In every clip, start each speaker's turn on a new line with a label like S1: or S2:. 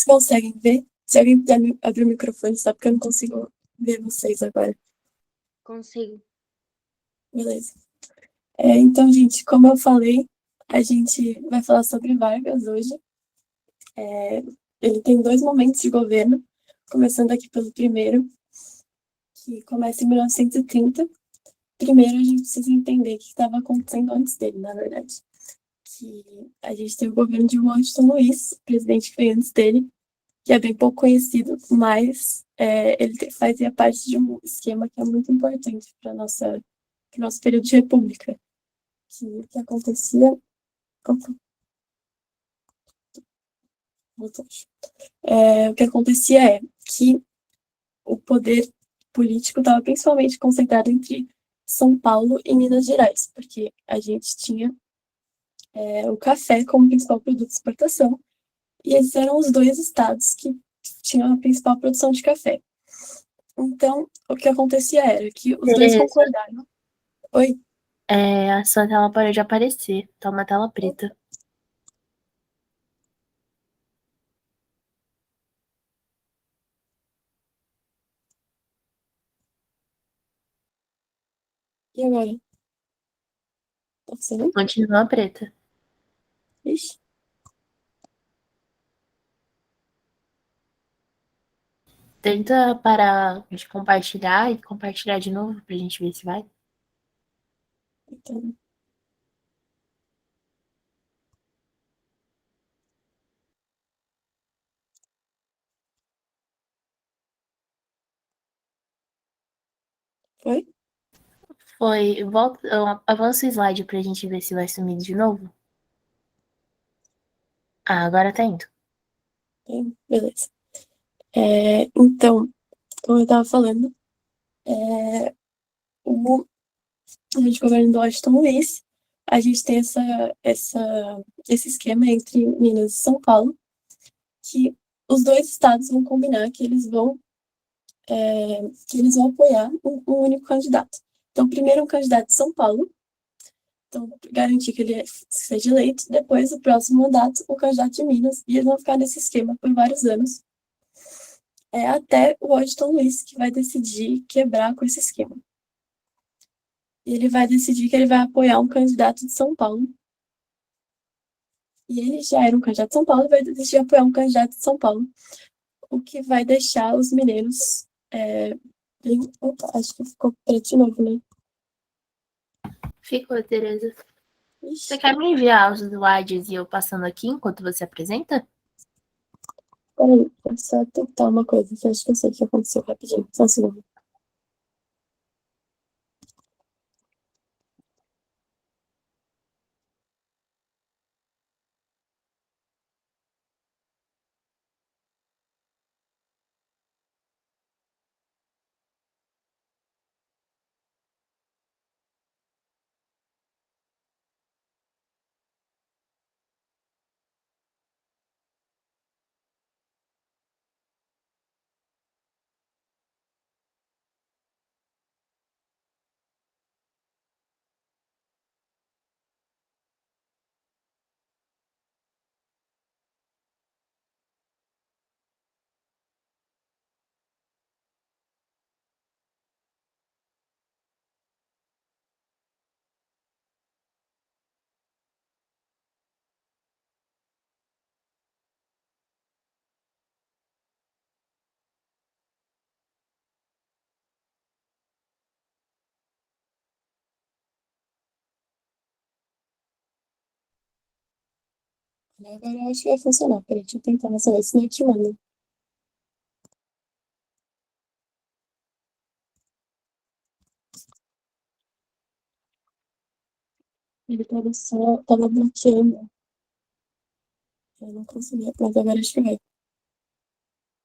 S1: conseguem ver? Se alguém puder abrir o microfone, só porque eu não consigo ver vocês agora.
S2: Consigo.
S1: Beleza. Então, gente, como eu falei, a gente vai falar sobre Vargas hoje. Ele tem 2 momentos de governo, começando aqui pelo primeiro, que começa em 1930. Primeiro, a gente precisa entender o que estava acontecendo antes dele, na verdade. Que a gente tem o governo de Washington Luiz, o presidente que foi antes dele, que é bem pouco conhecido, mas ele fazia parte de um esquema que é muito importante para o nosso período de república. O que acontecia... Opa, o que acontecia é que o poder político estava principalmente concentrado entre São Paulo e Minas Gerais, porque a gente tinha o café como principal produto de exportação, e esses eram os 2 estados que tinham a principal produção de café. Então, o que acontecia era que os 2 concordaram. Oi?
S2: A sua tela parou de aparecer. Tá uma tela preta.
S1: E agora? Tá funcionando?
S2: Continua preta.
S1: Ixi.
S2: Tenta parar de compartilhar e compartilhar de novo pra gente ver se vai.
S1: Então, foi?
S2: Foi. Volta, avança o slide pra gente ver se vai sumir de novo. Agora tá indo.
S1: Beleza. Então, como eu estava falando, a gente governo do Washington Luiz, a gente tem esse esquema entre Minas e São Paulo, que os 2 estados vão combinar que eles vão apoiar um único candidato. Então, primeiro um candidato de São Paulo, então garantir que ele seja eleito, depois, o próximo mandato, o candidato de Minas, e eles vão ficar nesse esquema por vários anos, até o Washington Luiz, que vai decidir quebrar com esse esquema. Ele vai decidir que ele vai apoiar um candidato de São Paulo. E ele já era um candidato de São Paulo e vai decidir apoiar um candidato de São Paulo. O que vai deixar os mineiros Opa, acho que ficou preto de novo, né?
S2: Ficou, Tereza.
S1: Ixi.
S2: Você quer me enviar os slides e eu passando aqui enquanto você apresenta?
S1: Peraí, é só tentar uma coisa que eu acho que eu sei o que aconteceu rapidinho. Só um segundo. Agora eu acho que vai funcionar. Peraí, deixa eu tentar nessa vez, senão eu te mando. Ele tava bloqueando. Eu não conseguia, mas agora acho que vai.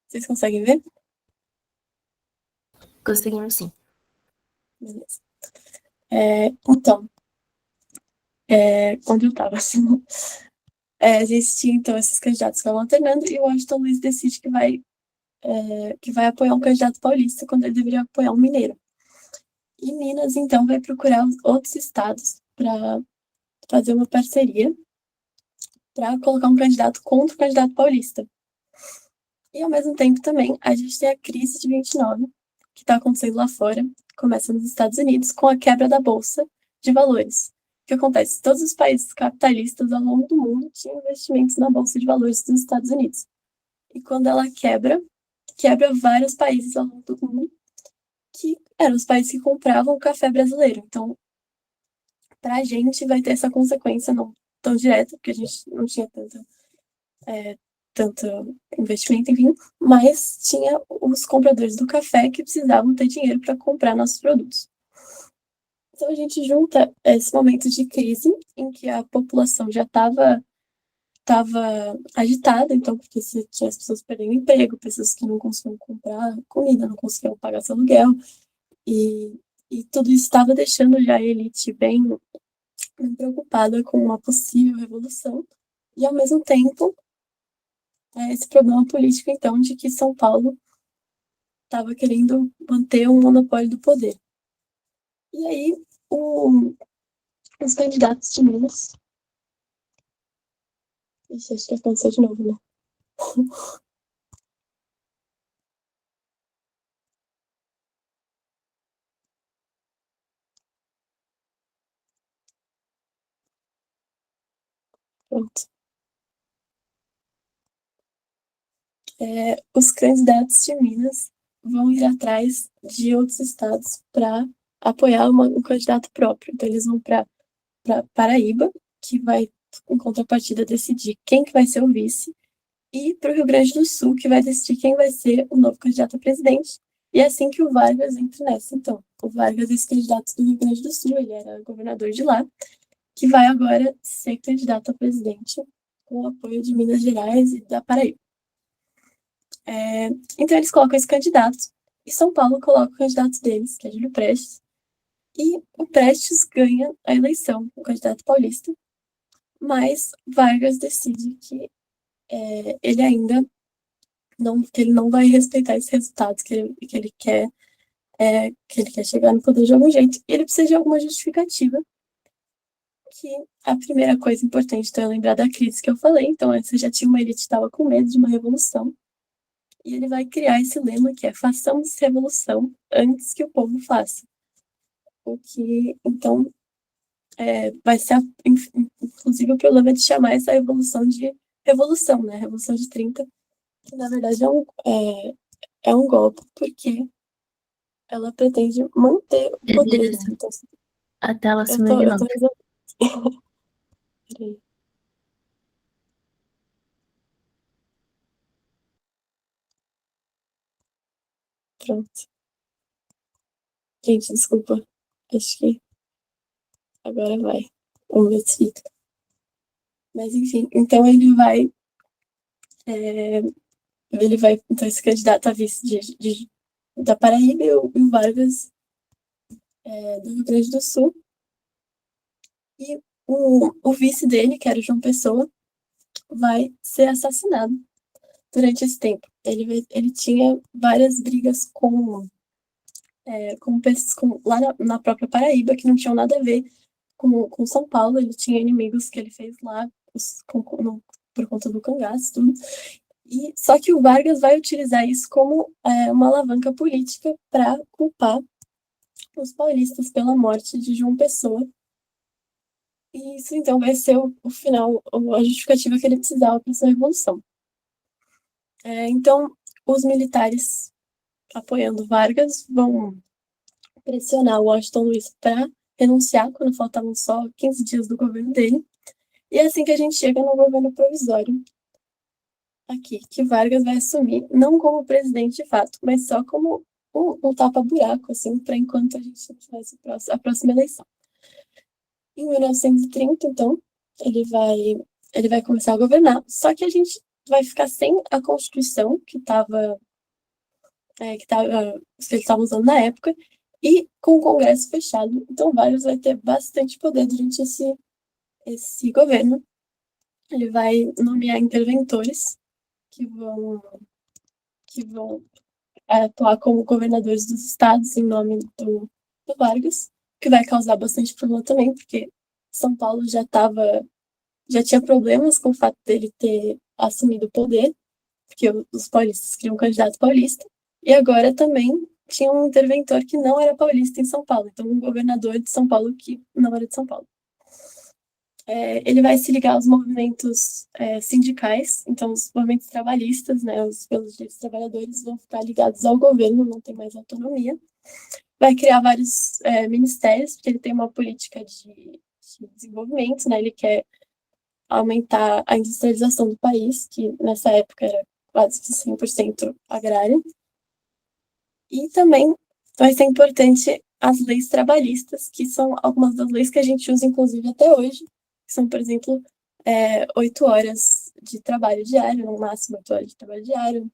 S1: Vocês conseguem ver?
S2: Conseguimos sim.
S1: Beleza. Então, onde eu tava, assim, a gente tinha, então, esses candidatos que vão alternando e o Washington Luiz decide que vai apoiar um candidato paulista quando ele deveria apoiar um mineiro. E Minas, então, vai procurar outros estados para fazer uma parceria para colocar um candidato contra o candidato paulista. E, ao mesmo tempo, também, a gente tem a crise de 29, que está acontecendo lá fora, começa nos Estados Unidos, com a quebra da Bolsa de Valores. O que acontece? Todos os países capitalistas ao longo do mundo tinham investimentos na Bolsa de Valores dos Estados Unidos. E quando ela quebra, quebra vários países ao longo do mundo, que eram os países que compravam o café brasileiro. Então, para a gente vai ter essa consequência não tão direta, porque a gente não tinha tanto investimento, enfim, mas tinha os compradores do café que precisavam ter dinheiro para comprar nossos produtos. Então a gente junta esse momento de crise em que a população já estava agitada, então porque você tinha as pessoas perdendo emprego, pessoas que não conseguiam comprar comida, não conseguiam pagar seu aluguel, e, e tudo isso estava deixando já a elite bem preocupada com uma possível revolução, e ao mesmo tempo esse problema político, então, de que São Paulo estava querendo manter um monopólio do poder. E aí, os candidatos de Minas. Ixi, acho que aconteceu de novo, né? Pronto. Os candidatos de Minas vão ir atrás de outros estados para apoiar um candidato próprio. Então, eles vão para Paraíba, que vai, em contrapartida, decidir quem que vai ser o vice, e para o Rio Grande do Sul, que vai decidir quem vai ser o novo candidato a presidente. E é assim que o Vargas entra nessa. Então, o Vargas, esse candidato do Rio Grande do Sul, ele era governador de lá, que vai agora ser candidato a presidente com o apoio de Minas Gerais e da Paraíba. Então, eles colocam esse candidato, e São Paulo coloca o candidato deles, que é Júlio Prestes, e o Prestes ganha a eleição, o candidato paulista, mas Vargas decide que ele ainda que ele não vai respeitar esses resultados, que ele quer chegar no poder de algum jeito, e ele precisa de alguma justificativa, que a primeira coisa importante então, é lembrar da crise que eu falei. Então, antes já tinha uma elite que estava com medo de uma revolução, e ele vai criar esse lema que é: façamos revolução antes que o povo faça. O que, então, vai ser, inclusive, o problema de chamar essa revolução de revolução, né? Revolução de 30, que na verdade é um golpe, porque ela pretende manter o poder, né?
S2: Beleza.
S1: Então,
S2: A tela
S1: eu
S2: sumiu
S1: tô,
S2: de
S1: eu
S2: novo.
S1: tô resolvendo. Peraí, pronto. Gente, desculpa. Acho que agora vai. Vamos ver se fica. Mas enfim, então então esse candidato a vice da Paraíba e o Vargas do Rio Grande do Sul. E o vice dele, que era o João Pessoa, vai ser assassinado durante esse tempo. Ele tinha várias brigas lá na própria Paraíba, que não tinham nada a ver com São Paulo. Ele tinha inimigos que ele fez lá por conta do cangaço, tudo. E só que o Vargas vai utilizar isso como uma alavanca política para culpar os paulistas pela morte de João Pessoa. E isso então vai ser o final, a justificativa que ele precisava para essa revolução. Então, os militares apoiando Vargas vão pressionar o Washington Luiz para renunciar quando faltavam só 15 dias do governo dele. E é assim que a gente chega no governo provisório aqui, que Vargas vai assumir, não como presidente de fato, mas só como um tapa-buraco, assim, para enquanto a gente tivesse a próxima eleição. Em 1930, então, ele vai começar a governar, só que a gente vai ficar sem a Constituição que eles estavam usando na época, e com o Congresso fechado. Então, Vargas vai ter bastante poder durante esse governo. Ele vai nomear interventores que vão atuar como governadores dos estados em nome do Vargas, que vai causar bastante problema também, porque São Paulo já tinha problemas com o fato dele ter assumido o poder, porque os paulistas queriam um candidato paulista, e agora também tinha um interventor que não era paulista em São Paulo, então um governador de São Paulo que não era de São Paulo. Ele vai se ligar aos movimentos sindicais, então os movimentos trabalhistas, né, pelos direitos dos trabalhadores, vão ficar ligados ao governo, não tem mais autonomia. Vai criar vários ministérios, porque ele tem uma política de desenvolvimento, né, ele quer aumentar a industrialização do país, que nessa época era quase que 100% agrária. E também vai ser importante as leis trabalhistas, que são algumas das leis que a gente usa, inclusive, até hoje, que são, por exemplo, 8 horas de trabalho diário, no máximo 8 horas de trabalho diário,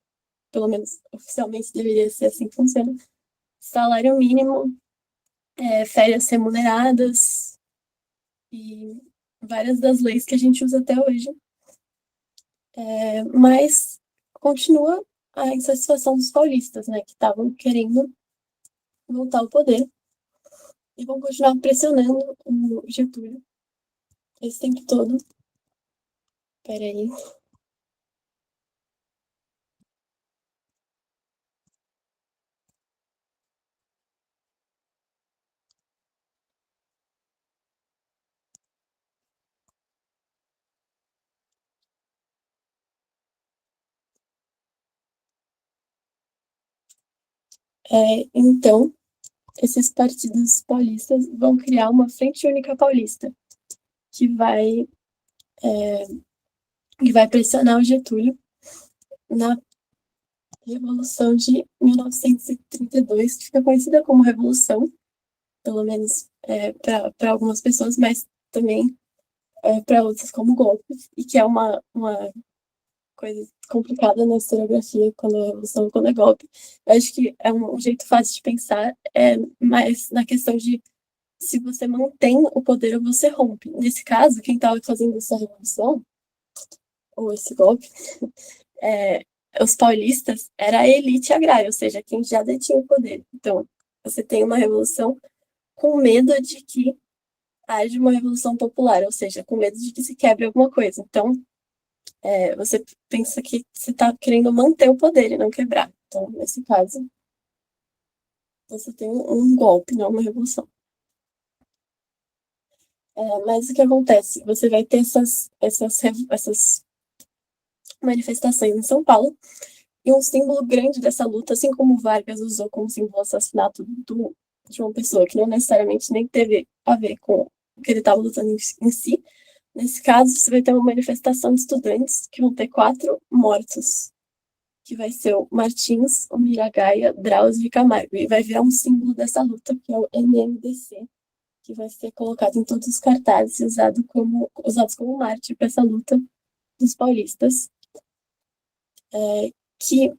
S1: pelo menos oficialmente deveria ser assim que funciona, salário mínimo, férias remuneradas e várias das leis que a gente usa até hoje. Mas continua a insatisfação dos paulistas, né, que estavam querendo voltar ao poder e vão continuar pressionando o Getúlio esse tempo todo. Peraí. Então, esses partidos paulistas vão criar uma Frente Única Paulista, que vai, que vai pressionar o Getúlio na Revolução de 1932, que fica conhecida como Revolução, pelo menos para algumas pessoas, mas também para outras como golpe, e que é uma coisa complicada na historiografia quando é revolução, quando é golpe. Eu acho que é um jeito fácil de pensar, mas na questão de se você mantém o poder ou você rompe. Nesse caso, quem estava fazendo essa revolução, ou esse golpe, é, os paulistas, era a elite agrária, ou seja, quem já detinha o poder. Então, você tem uma revolução com medo de que haja uma revolução popular, ou seja, com medo de que se quebre alguma coisa. Então, você pensa que você está querendo manter o poder e não quebrar. Então, nesse caso, você tem um golpe, não uma revolução. Mas o que acontece? Você vai ter essas manifestações em São Paulo, e um símbolo grande dessa luta, assim como Vargas usou como símbolo o assassinato de uma pessoa que não necessariamente nem teve a ver com o que ele estava lutando em si. Nesse caso, você vai ter uma manifestação de estudantes que vão ter 4 mortos, que vai ser o Martins, o Miragaia, Drauzio e Camargo. E vai virar um símbolo dessa luta, que é o MMDC, que vai ser colocado em todos os cartazes e usados como mártir para essa luta dos paulistas, que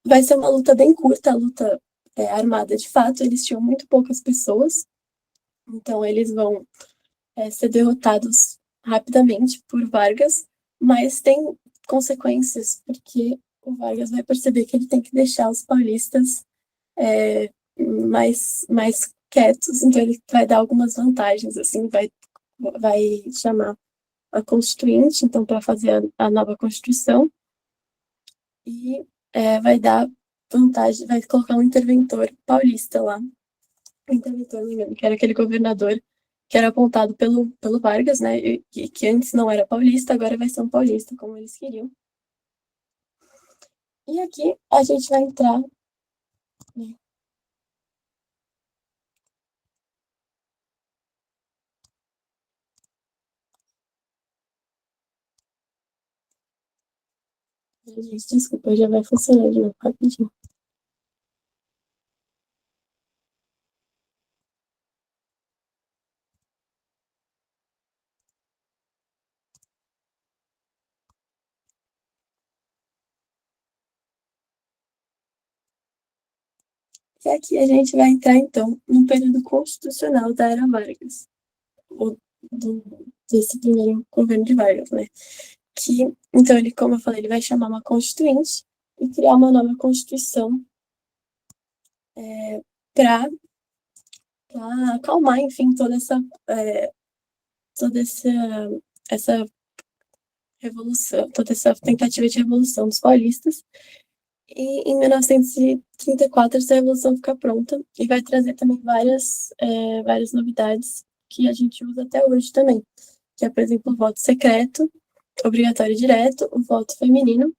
S1: vai ser uma luta bem curta, a luta armada de fato. Eles tinham muito poucas pessoas, então eles vão ser derrotados rapidamente por Vargas, mas tem consequências, porque o Vargas vai perceber que ele tem que deixar os paulistas mais quietos, então ele vai dar algumas vantagens, assim, vai chamar a Constituinte, então, para fazer a nova Constituição, e vai dar vantagem, vai colocar um interventor paulista lá, um interventor, não me engano, que era aquele governador que era apontado pelo Vargas, né, e que antes não era paulista, agora vai ser um paulista, como eles queriam. E aqui a gente vai entrar, né, gente, desculpa, já vai funcionar de novo, rapidinho. E aqui a gente vai entrar, então, no período constitucional da Era Vargas, ou desse primeiro governo de Vargas, né? Que, então, ele, como eu falei, ele vai chamar uma constituinte e criar uma nova constituição para acalmar, enfim, toda essa revolução, toda essa tentativa de revolução dos paulistas. E em 1934 essa revolução fica pronta e vai trazer também várias novidades que a gente usa até hoje também, que é, por exemplo, o voto secreto, obrigatório e direto, o voto feminino,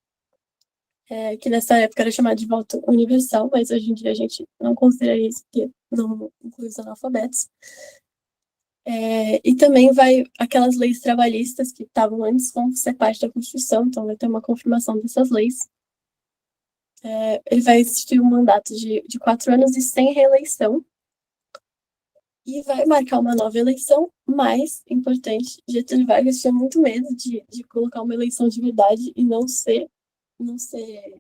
S1: que nessa época era chamado de voto universal, mas hoje em dia a gente não considera isso, porque não inclui os analfabetos. E também vai aquelas leis trabalhistas que estavam antes vão ser parte da Constituição, então vai ter uma confirmação dessas leis. Ele vai existir um mandato de 4 anos e sem reeleição. E vai marcar uma nova eleição, mas, importante, Getúlio Vargas tinha muito medo de colocar uma eleição de verdade e não ser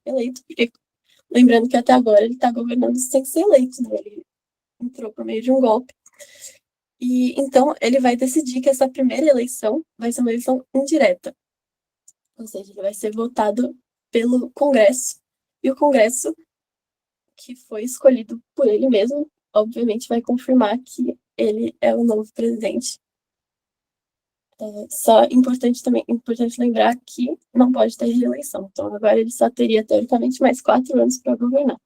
S1: eleito, porque lembrando que até agora ele está governando sem ser eleito, né? Ele entrou por meio de um golpe. E então ele vai decidir que essa primeira eleição vai ser uma eleição indireta. Ou seja, ele vai ser votado pelo Congresso. E o Congresso, que foi escolhido por ele mesmo, obviamente vai confirmar que ele é o novo presidente. Só importante lembrar que não pode ter reeleição. Então agora ele só teria, teoricamente, mais 4 anos para governar.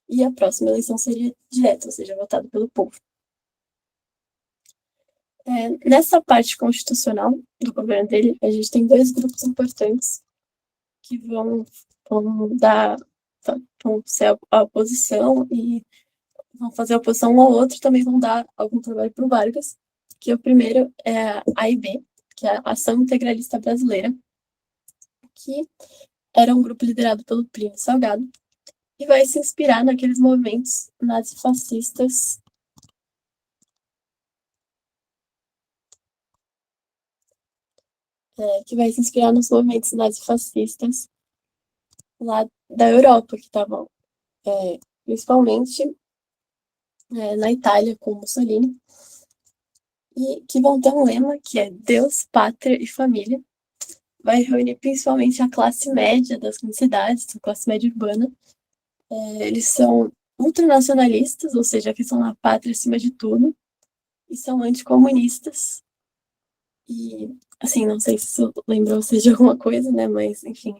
S1: E a próxima eleição seria direta, ou seja, votada pelo povo. Nessa parte constitucional do governo dele, a gente tem 2 grupos importantes que vão ser a oposição e vão fazer oposição um ao outro, também vão dar algum trabalho para o Vargas, que o primeiro é a AIB, que é a Ação Integralista Brasileira, que era um grupo liderado pelo Plínio Salgado, e vai se inspirar naqueles movimentos nazifascistas que vai se inspirar nos movimentos nazifascistas lá da Europa, que estavam principalmente na Itália, com Mussolini, e que vão ter um lema que é Deus, Pátria e Família. Vai reunir principalmente a classe média das cidades, a classe média urbana. Eles são ultranacionalistas, ou seja, que são a pátria acima de tudo, e são anticomunistas. E, assim, não sei se isso lembrou você de alguma coisa, né? Mas, enfim,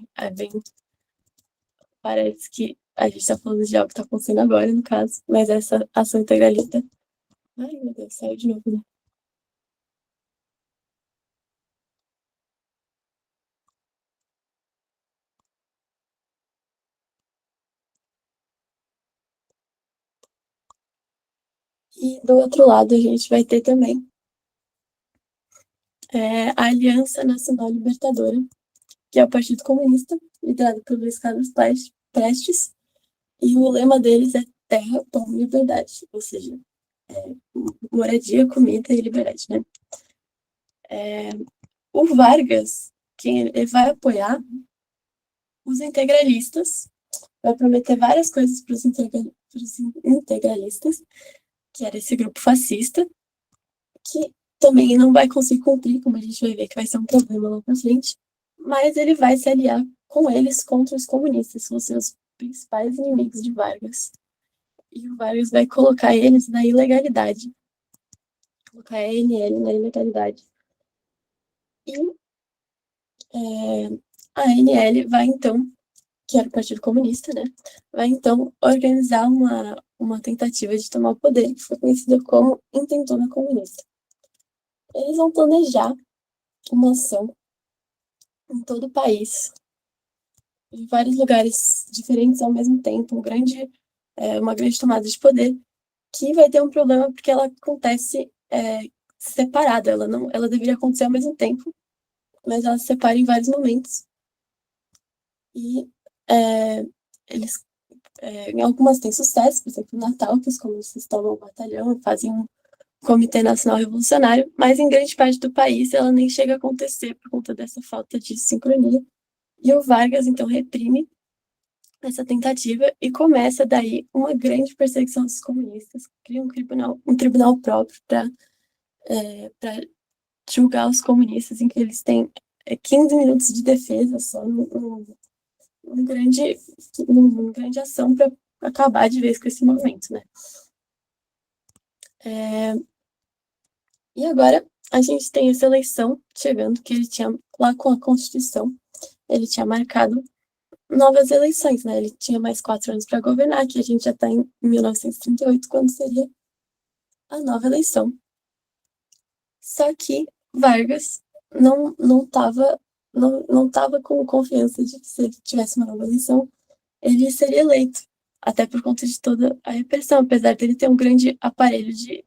S1: parece que a gente está falando de algo que está acontecendo agora, no caso, mas essa ação integralista. Ai, meu Deus, saiu de novo, né? E do outro lado, a gente vai ter também a Aliança Nacional Libertadora, que é o Partido Comunista, liderado por Luiz Carlos Prestes, e o lema deles é terra, pão e liberdade, ou seja, moradia, comida e liberdade, né? O Vargas, quem ele vai apoiar os integralistas, vai prometer várias coisas para os integralistas, que era esse grupo fascista, que também não vai conseguir cumprir, como a gente vai ver que vai ser um problema lá para frente, mas ele vai se aliar com eles contra os comunistas, que vão ser os principais inimigos de Vargas. E o Vargas vai colocar eles na ilegalidade. Colocar a ANL na ilegalidade. E a ANL vai, então, que era o Partido Comunista, né? Vai, então, organizar uma tentativa de tomar o poder, que foi conhecida como Intentona Comunista. Eles vão planejar uma ação em todo o país, em vários lugares diferentes ao mesmo tempo, uma grande tomada de poder, que vai ter um problema porque ela acontece separada, ela deveria acontecer ao mesmo tempo, mas ela se separa em vários momentos. E eles, em algumas têm sucesso, por exemplo, no Natal, que os comunistas tomam um batalhão, fazem um Comitê Nacional Revolucionário, mas em grande parte do país ela nem chega a acontecer por conta dessa falta de sincronia. E o Vargas, então, reprime essa tentativa e começa daí uma grande perseguição dos comunistas, cria um tribunal próprio para julgar os comunistas, em que eles têm 15 minutos de defesa só, uma grande ação para acabar de vez com esse movimento, né? E agora a gente tem essa eleição chegando, que ele tinha, lá com a Constituição, ele tinha marcado novas eleições, né? Ele tinha mais 4 anos para governar, que a gente já está em 1938, quando seria a nova eleição. Só que Vargas não estava não tava com confiança de que se ele tivesse uma nova eleição, ele seria eleito, até por conta de toda a repressão, apesar dele ter um grande aparelho de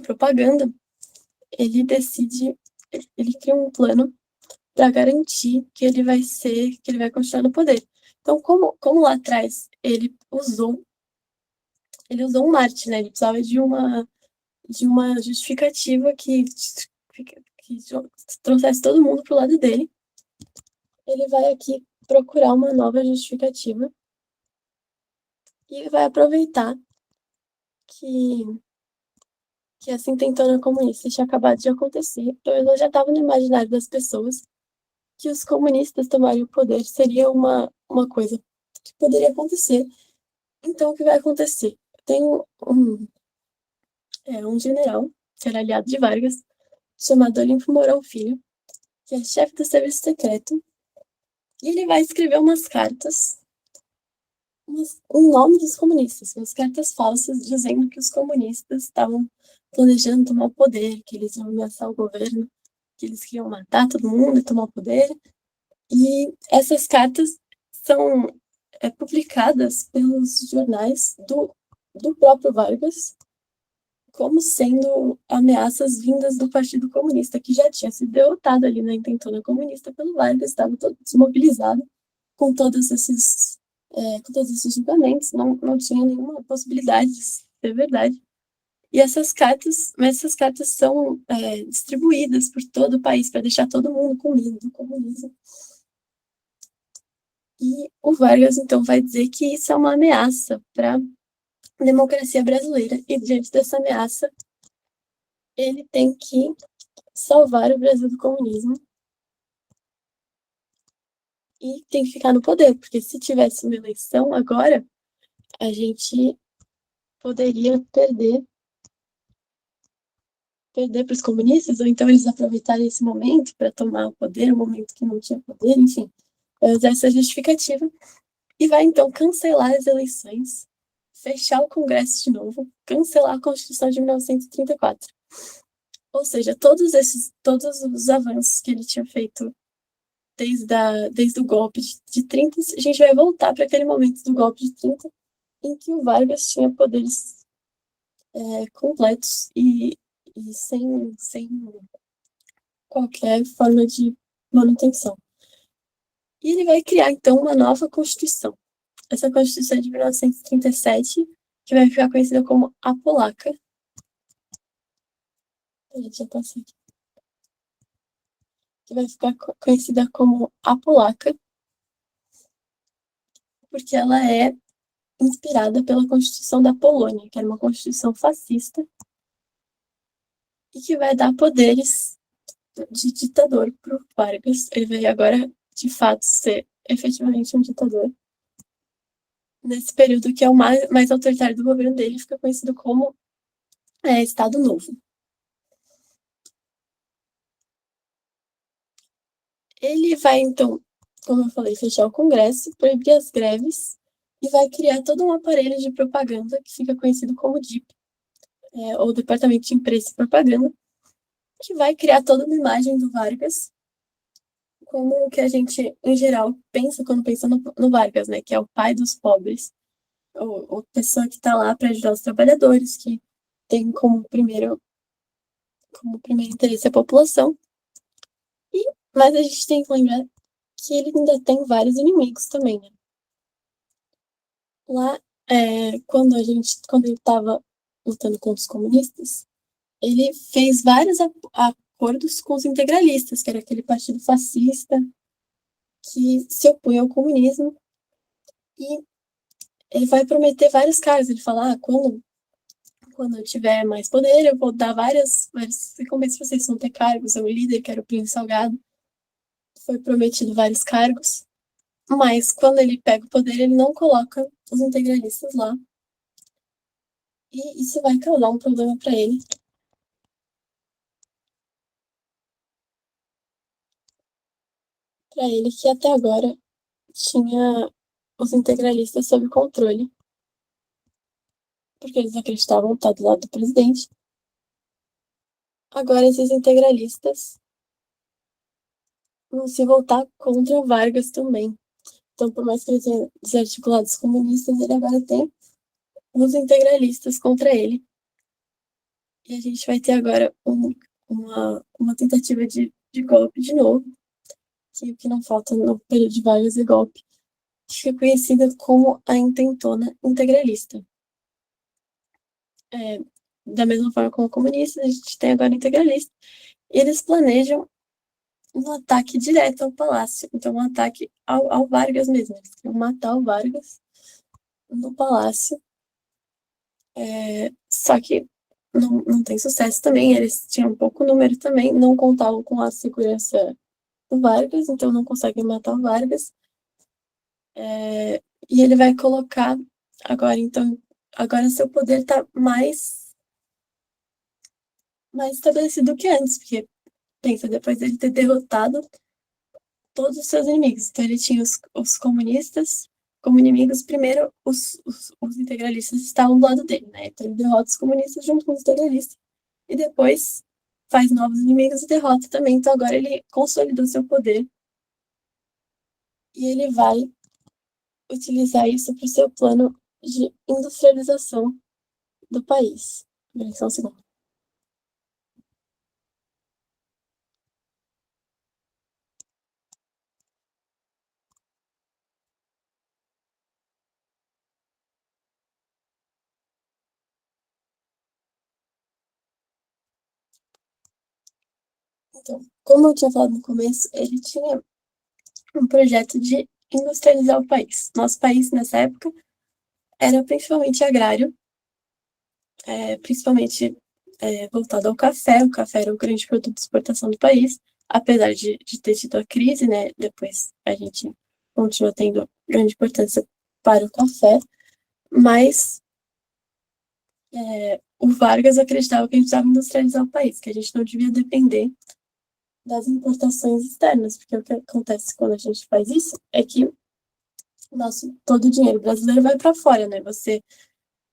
S1: propaganda, ele decide, ele cria um plano para garantir que ele vai continuar no poder. Então, como lá atrás ele usou um marketing, né? Ele precisava de uma justificativa que trouxesse todo mundo pro lado dele. Ele vai aqui procurar uma nova justificativa e vai aproveitar que, que essa intentona comunista tinha acabado de acontecer. Então, ela já estava no imaginário das pessoas que os comunistas tomariam o poder seria uma coisa que poderia acontecer. Então, o que vai acontecer? Tem um general, que era aliado de Vargas, chamado Olímpio Mourão Filho, que é chefe do serviço secreto, e ele vai escrever umas cartas em nome dos comunistas, umas cartas falsas dizendo que os comunistas estavam planejando tomar o poder, que eles iam ameaçar o governo, que eles queriam matar todo mundo e tomar o poder. E essas cartas são publicadas pelos jornais do próprio Vargas como sendo ameaças vindas do Partido Comunista, que já tinha sido derrotado ali na intentona comunista pelo Vargas, estava todo desmobilizado com com todos esses julgamentos, não tinha nenhuma possibilidade de ser verdade. E essas cartas são distribuídas por todo o país para deixar todo mundo com medo do comunismo. E o Vargas, então, vai dizer que isso é uma ameaça para a democracia brasileira. E, diante dessa ameaça, ele tem que salvar o Brasil do comunismo e tem que ficar no poder, porque se tivesse uma eleição agora, a gente poderia perder para os comunistas, ou então eles aproveitarem esse momento para tomar o poder, um momento que não tinha poder, enfim, vai usar essa justificativa e vai então cancelar as eleições, fechar o Congresso de novo, cancelar a Constituição de 1934. Ou seja, todos os avanços que ele tinha feito desde o golpe de 30, a gente vai voltar para aquele momento do golpe de 30, em que o Vargas tinha poderes completos e sem qualquer forma de manutenção. E ele vai criar, então, uma nova Constituição. Essa Constituição é de 1937, que vai ficar conhecida como a Polaca. Já passei aqui. Que vai ficar conhecida como a Polaca, porque ela é inspirada pela Constituição da Polônia, que era uma Constituição fascista, e que vai dar poderes de ditador para o Vargas. Ele vai agora, de fato, ser efetivamente um ditador. Nesse período que é o mais autoritário do governo dele, fica conhecido como Estado Novo. Ele vai, então, como eu falei, fechar o Congresso, proibir as greves e vai criar todo um aparelho de propaganda que fica conhecido como DIP, ou Departamento de Imprensa e Propaganda, que vai criar toda uma imagem do Vargas como o que a gente, em geral, pensa quando pensa no Vargas, né? Que é o pai dos pobres, ou pessoa que está lá para ajudar os trabalhadores, que tem como primeiro interesse a população. Mas a gente tem que lembrar que ele ainda tem vários inimigos também, né? Lá, quando ele estava lutando contra os comunistas, ele fez vários acordos com os integralistas, que era aquele partido fascista que se opunha ao comunismo, e ele vai prometer vários cargos. Ele fala, quando eu tiver mais poder, eu vou dar várias recompensas para vocês vão ter cargos. O líder, que era o Príncipe Salgado, foi prometido vários cargos, mas quando ele pega o poder, ele não coloca os integralistas lá. E isso vai causar um problema para ele. Para ele que até agora tinha os integralistas sob controle, porque eles acreditavam estar do lado do presidente. Agora esses integralistas vão se voltar contra o Vargas também. Então, por mais que ele tenha desarticulado os comunistas, ele agora tem os integralistas contra ele. E a gente vai ter agora uma tentativa de golpe de novo, que o que não falta no período de Vargas é golpe, que fica conhecida como a intentona integralista. Da mesma forma como comunista, a gente tem agora integralista. E eles planejam um ataque direto ao palácio, então um ataque ao Vargas mesmo. Eles queriam matar o Vargas no palácio. Só que não tem sucesso também, eles tinham pouco número também, não contavam com a segurança do Vargas, então não conseguem matar o Vargas. E ele vai colocar agora, então, agora seu poder está mais estabelecido do que antes, porque pensa, depois dele ter derrotado todos os seus inimigos. Então ele tinha os comunistas como inimigos, primeiro os integralistas estavam do lado dele, né? Então ele derrota os comunistas junto com os integralistas e depois faz novos inimigos e derrota também. Então agora ele consolidou seu poder e ele vai utilizar isso para o seu plano de industrialização do país. Só um segundo. Então, como eu tinha falado no começo, ele tinha um projeto de industrializar o país. Nosso país, nessa época, era principalmente agrário, principalmente voltado ao café. O café era o grande produto de exportação do país, apesar de ter tido a crise, né? Depois a gente continua tendo grande importância para o café, mas o Vargas acreditava que a gente precisava industrializar o país, que a gente não devia depender das importações externas, porque o que acontece quando a gente faz isso é que todo o dinheiro brasileiro vai para fora, né? Você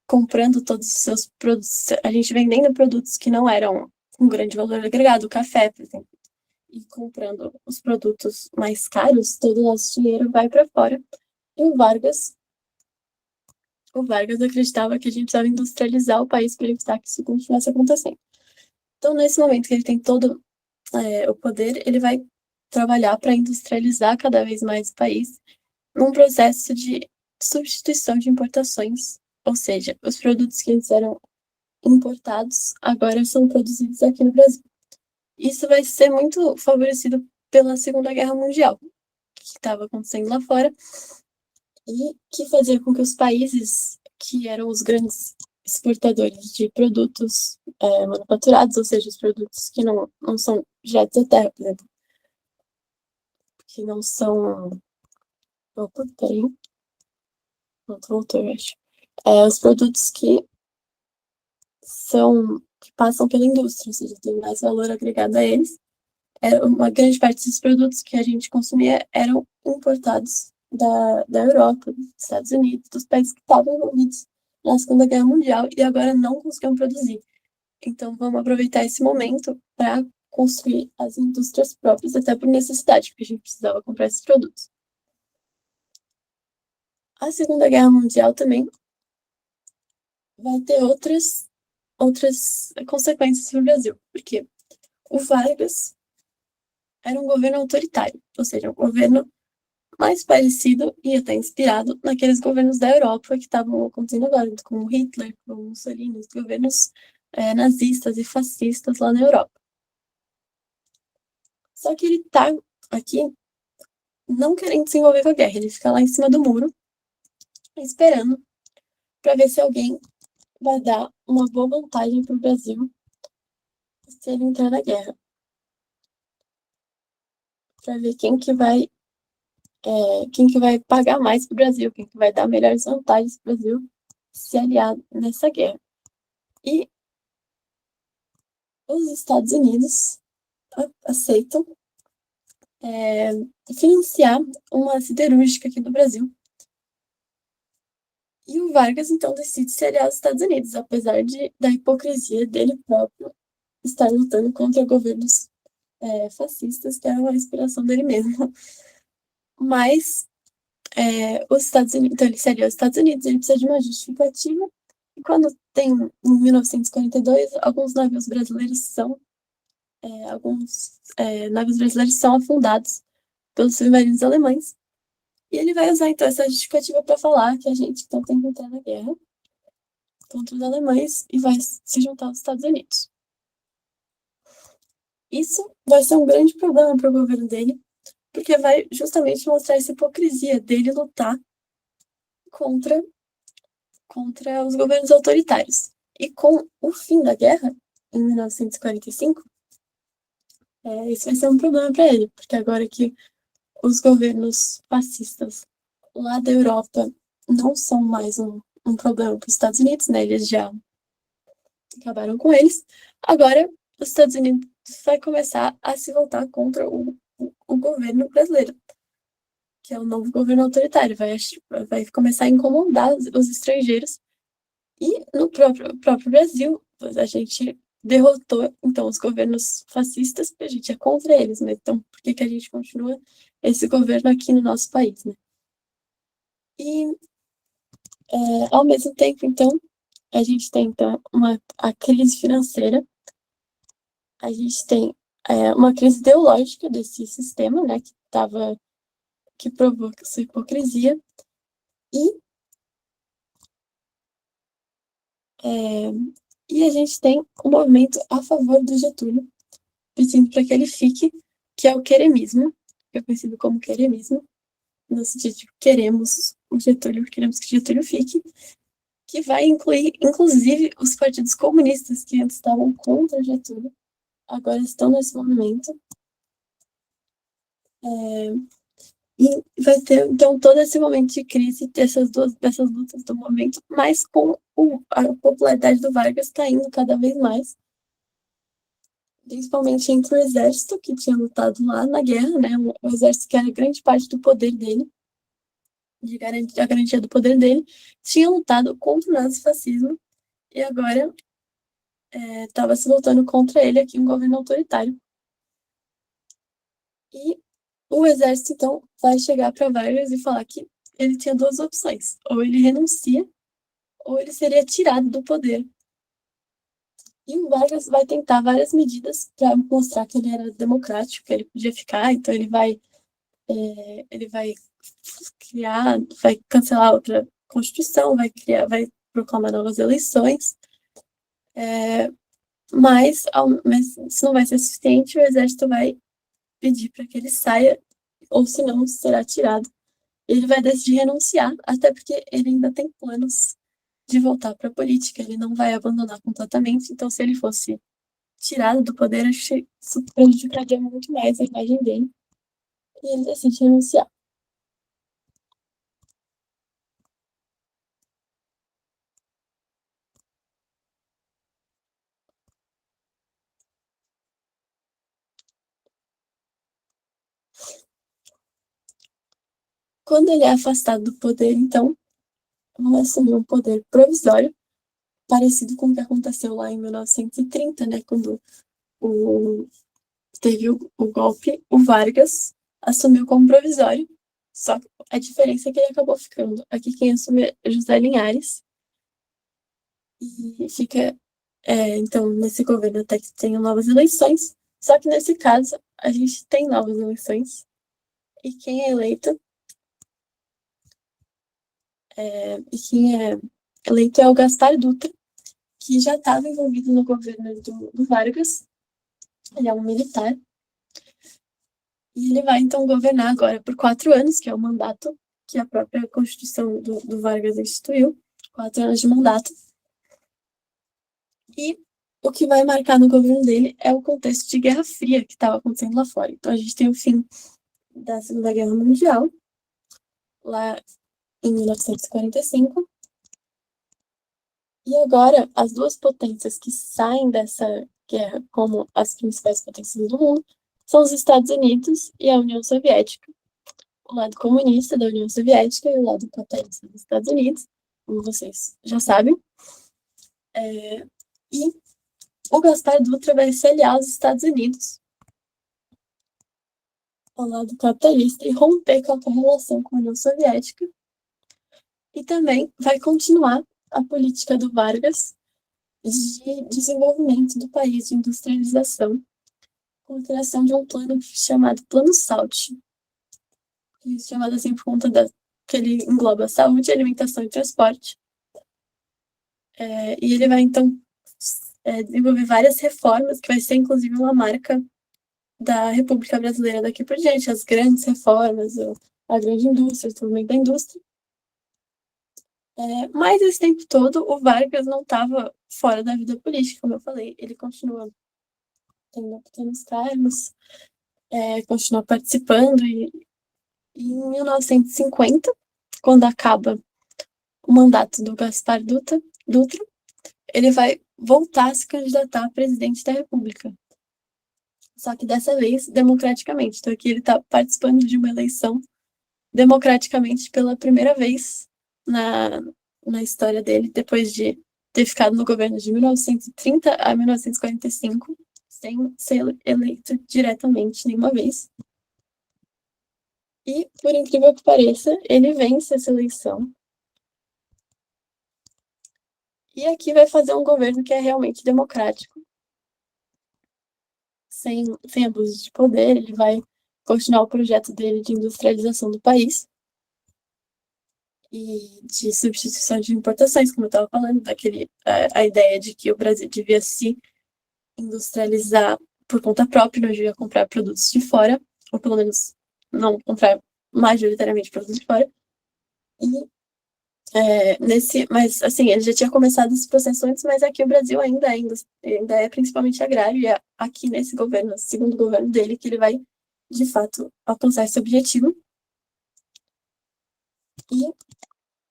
S1: comprando todos os seus produtos, a gente vendendo produtos que não eram um grande valor agregado, o café, por exemplo, e comprando os produtos mais caros, todo o nosso dinheiro vai para fora. E o Vargas acreditava que a gente precisava industrializar o país para evitar que isso continuasse acontecendo. Então, nesse momento que ele tem todo o poder, ele vai trabalhar para industrializar cada vez mais o país num processo de substituição de importações, ou seja, os produtos que antes eram importados agora são produzidos aqui no Brasil. Isso vai ser muito favorecido pela Segunda Guerra Mundial, que estava acontecendo lá fora, e que fazia com que os países que eram os grandes exportadores de produtos manufaturados, ou seja, os produtos que não são diretos da terra, por exemplo, que não são. Opa, peraí. Voltou, eu acho. Os produtos que passam pela indústria, ou seja, tem mais valor agregado a eles. Uma grande parte desses produtos que a gente consumia eram importados da Europa, dos Estados Unidos, dos países que estavam envolvidos na Segunda Guerra Mundial e agora não conseguiam produzir. Então, vamos aproveitar esse momento para construir as indústrias próprias, até por necessidade, porque a gente precisava comprar esses produtos. A Segunda Guerra Mundial também vai ter outras consequências para o Brasil, porque o Vargas era um governo autoritário, ou seja, um governo mais parecido e até inspirado naqueles governos da Europa que estavam acontecendo agora, como Hitler, como Mussolini, os governos nazistas e fascistas lá na Europa. Só que ele está aqui não querendo se envolver com a guerra, ele fica lá em cima do muro, esperando para ver se alguém vai dar uma boa vantagem para o Brasil se ele entrar na guerra. Para ver quem que vai pagar mais para o Brasil, quem que vai dar melhores vantagens para o Brasil se aliar nessa guerra. E os Estados Unidos aceitam financiar uma siderúrgica aqui do Brasil. E o Vargas, então, decide se aliar aos Estados Unidos, apesar da hipocrisia dele próprio estar lutando contra governos fascistas, que eram a inspiração dele mesmo. Mas os Estados Unidos, então ele se alia aos Estados Unidos, ele precisa de uma justificativa. E quando tem, em 1942, alguns navios brasileiros são afundados pelos submarinos alemães. E ele vai usar, então, essa justificativa para falar que a gente, então, tem que entrar na guerra contra os alemães e vai se juntar aos Estados Unidos. Isso vai ser um grande problema para o governo dele, porque vai justamente mostrar essa hipocrisia dele lutar contra os governos autoritários. E com o fim da guerra, em 1945, isso vai ser um problema para ele, porque agora que os governos fascistas lá da Europa não são mais um problema para os Estados Unidos, né? Eles já acabaram com eles. Agora, os Estados Unidos vai começar a se voltar contra o governo brasileiro, que é o novo governo autoritário. Vai começar a incomodar os estrangeiros. E no próprio Brasil, a gente derrotou, então, os governos fascistas, porque a gente é contra eles, né? Então, por que a gente continua esse governo aqui no nosso país, né? E, ao mesmo tempo, então, a gente tem, então, a crise financeira, a gente tem uma crise ideológica desse sistema, né, que provoca essa hipocrisia, e a gente tem um movimento a favor do Getúlio, pedindo para que ele fique, que é o queremismo, que é conhecido como queremismo, no sentido de queremos o Getúlio, queremos que o Getúlio fique, que vai incluir, inclusive, os partidos comunistas que antes estavam contra o Getúlio, agora estão nesse movimento. E vai ter, então, todo esse momento de crise, dessas lutas do momento, mas com a popularidade do Vargas caindo cada vez mais, principalmente entre o exército, que tinha lutado lá na guerra, né? O exército que era grande parte do poder dele, a garantia do poder dele, tinha lutado contra o nazifascismo e agora estava se voltando contra ele aqui, um governo autoritário. E o exército, então, vai chegar para Vargas e falar que ele tinha duas opções: ou ele renuncia, ou ele seria tirado do poder. E o Vargas vai tentar várias medidas para mostrar que ele era democrático, que ele podia ficar. Então ele vai vai cancelar outra constituição, vai proclamar novas eleições. Mas isso não vai ser suficiente, o exército vai pedir para que ele saia, ou se não, será tirado. Ele vai decidir renunciar, até porque ele ainda tem planos de voltar para a política, ele não vai abandonar completamente. Então, se ele fosse tirado do poder, acho que isso prejudicaria muito mais a imagem dele. E ele decide renunciar. Quando ele é afastado do poder, então, vai assumir um poder provisório, parecido com o que aconteceu lá em 1930, né, quando teve o golpe, o Vargas assumiu como provisório, só que a diferença é que ele acabou ficando. Aqui quem assume é José Linhares, e fica, então, nesse governo até que tenham novas eleições, só que nesse caso a gente tem novas eleições, e quem é eleito é o Gaspar Dutra, que já estava envolvido no governo do Vargas. Ele é um militar. E ele vai, então, governar agora por 4 anos, que é o mandato que a própria Constituição do Vargas instituiu. 4 anos de mandato. E o que vai marcar no governo dele é o contexto de Guerra Fria que estava acontecendo lá fora. Então, a gente tem o fim da Segunda Guerra Mundial, lá em 1945. E agora, as duas potências que saem dessa guerra como as principais potências do mundo são os Estados Unidos e a União Soviética. O lado comunista da União Soviética e o lado capitalista dos Estados Unidos, como vocês já sabem. E o Gaspar Dutra vai se aliar aos Estados Unidos, ao lado capitalista, e romper com a relação com a União Soviética. E também vai continuar a política do Vargas de desenvolvimento do país, de industrialização, com a criação de um plano chamado Plano SALT, chamado assim por conta que ele engloba saúde, alimentação e transporte. E ele vai, então, desenvolver várias reformas, que vai ser, inclusive, uma marca da República Brasileira daqui por diante, as grandes reformas, a grande indústria, o desenvolvimento da indústria. Mas esse tempo todo, o Vargas não estava fora da vida política, como eu falei. Ele continua tendo pequenos cargos, continua participando. E em 1950, quando acaba o mandato do Gaspar Dutra, ele vai voltar a se candidatar a presidente da República. Só que dessa vez, democraticamente. Então aqui ele está participando de uma eleição democraticamente pela primeira vez na história dele, depois de ter ficado no governo de 1930 a 1945, sem ser eleito diretamente nenhuma vez. E, por incrível que pareça, ele vence essa eleição. E aqui vai fazer um governo que é realmente democrático, sem abuso de poder. Ele vai continuar o projeto dele de industrialização do país e de substituição de importações, como eu estava falando, a ideia de que o Brasil devia se industrializar por conta própria, não devia comprar produtos de fora, ou pelo menos não comprar majoritariamente produtos de fora. E mas assim, ele já tinha começado esse processo antes, mas aqui o Brasil ainda é principalmente agrário, e é aqui nesse governo, segundo governo dele, que ele vai, de fato, alcançar esse objetivo.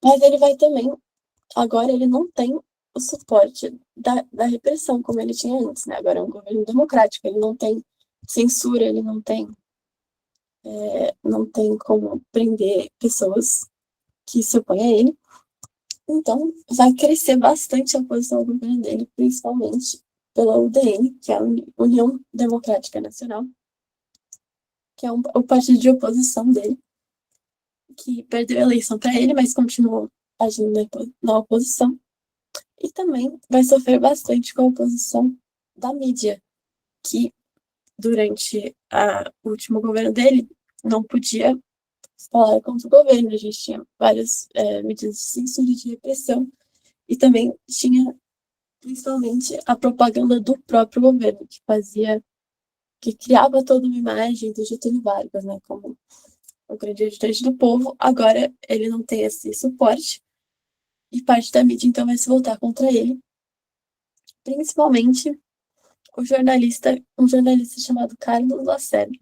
S1: Mas ele vai também, agora ele não tem o suporte da repressão, como ele tinha antes, né? Agora é um governo democrático, ele não tem censura, ele não tem como prender pessoas que se opõem a ele. Então, vai crescer bastante a oposição ao governo dele, principalmente pela UDN, que é a União Democrática Nacional, que é o partido de oposição dele, que perdeu a eleição para ele, mas continuou agindo na oposição. E também vai sofrer bastante com a oposição da mídia, que durante o último governo dele não podia falar contra o governo. A gente tinha várias medidas de censura e de repressão, e também tinha principalmente a propaganda do próprio governo, que criava toda uma imagem do Getúlio Vargas, né, como o grande agitante do povo. Agora ele não tem esse suporte, e parte da mídia então vai se voltar contra ele, principalmente um jornalista chamado Carlos Lacerda.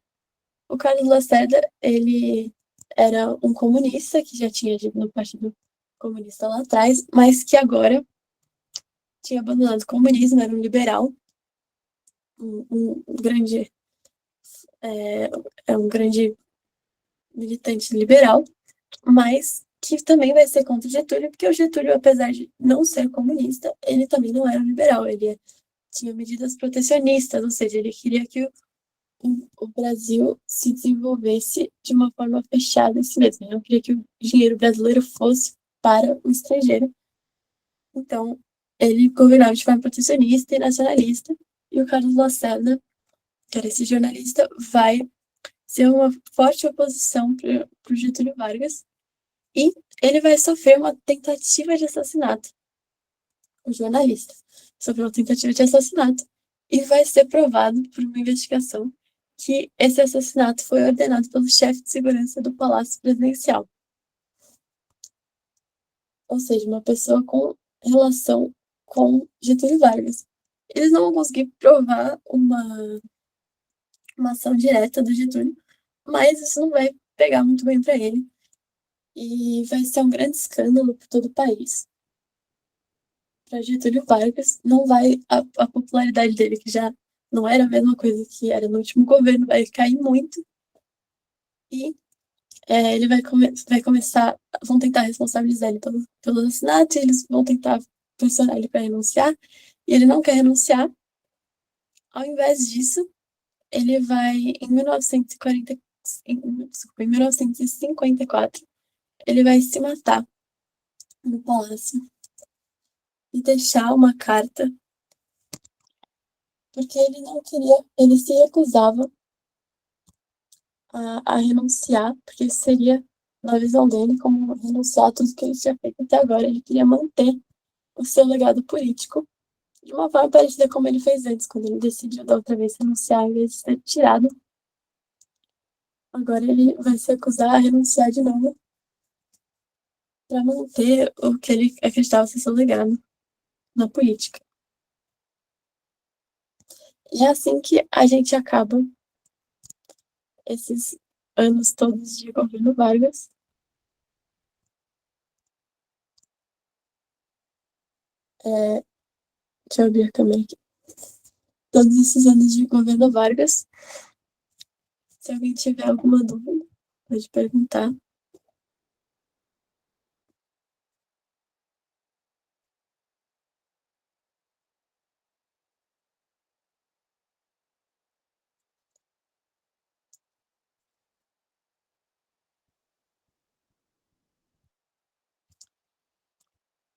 S1: O Carlos Lacerda, ele era um comunista que já tinha agido no Partido Comunista lá atrás, mas que agora tinha abandonado o comunismo, era um liberal, um grande um grande militante liberal, mas que também vai ser contra o Getúlio, porque o Getúlio, apesar de não ser comunista, ele também não era liberal, ele tinha medidas protecionistas, ou seja, ele queria que o Brasil se desenvolvesse de uma forma fechada em si mesmo. Ele não queria que o dinheiro brasileiro fosse para o estrangeiro. Então, ele governava de forma protecionista e nacionalista, e o Carlos Lacerda, que era esse jornalista, vai ser uma forte oposição para o Getúlio Vargas, e ele vai sofrer uma tentativa de assassinato. O jornalista sofreu uma tentativa de assassinato e vai ser provado por uma investigação que esse assassinato foi ordenado pelo chefe de segurança do Palácio Presidencial. Ou seja, uma pessoa com relação com Getúlio Vargas. Eles não vão conseguir provar uma ação direta do Getúlio, mas isso não vai pegar muito bem para ele. E vai ser um grande escândalo para todo o país. para Getúlio Vargas, não vai a popularidade dele, que já não era a mesma coisa que era no último governo, vai cair muito e ele vai começar, vão tentar responsabilizar ele pelo assassinato, e eles vão tentar pressionar ele para renunciar, e ele não quer renunciar. Ao invés disso, ele vai, em 1954, ele vai se matar no palácio e deixar uma carta, porque ele não queria, ele se recusava a renunciar, porque isso seria, na visão dele, como renunciar a tudo que ele tinha feito até agora. Ele queria manter o seu legado político de uma forma parecida como ele fez antes, quando ele decidiu da outra vez renunciar em vez de ser tirado. Agora ele vai se acusar a renunciar de novo para manter o que ele acreditava ser seu legado na política. E é assim que a gente acaba esses anos todos de governo Vargas. É, deixa eu abrir a câmera aqui. Todos esses anos de governo Vargas. Se alguém tiver alguma dúvida, pode perguntar.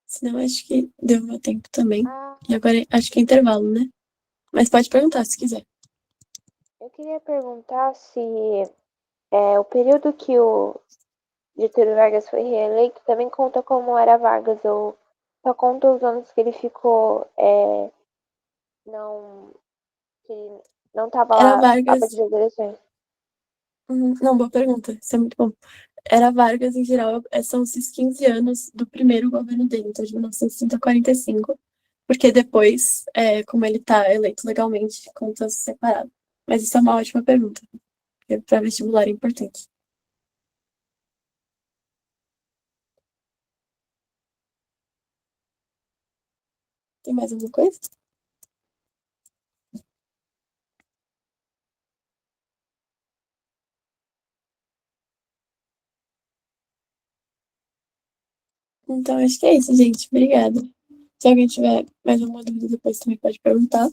S1: Senão, acho que deu meu tempo também. E agora acho que é intervalo, né? Mas pode perguntar se quiser.
S3: Eu queria perguntar se o período que o Getúlio Vargas foi reeleito também conta como era Vargas, ou só conta os anos que ele ficou, não, que não estava
S1: Era
S3: lá a
S1: Vargas.
S3: partir das eleições.
S1: Não, boa pergunta. Isso é muito bom. Era Vargas, em geral, são esses 15 anos do primeiro governo dele, então de 1930 a 45, porque depois, como ele está eleito legalmente, conta separado. Mas isso é uma ótima pergunta, porque para vestibular é importante. Tem mais alguma coisa? Então, acho que é isso, gente. Obrigada. Se alguém tiver mais alguma dúvida depois também pode perguntar.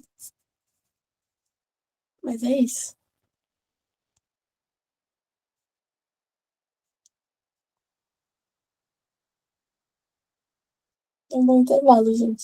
S1: Mas é isso. Um bom intervalo, gente.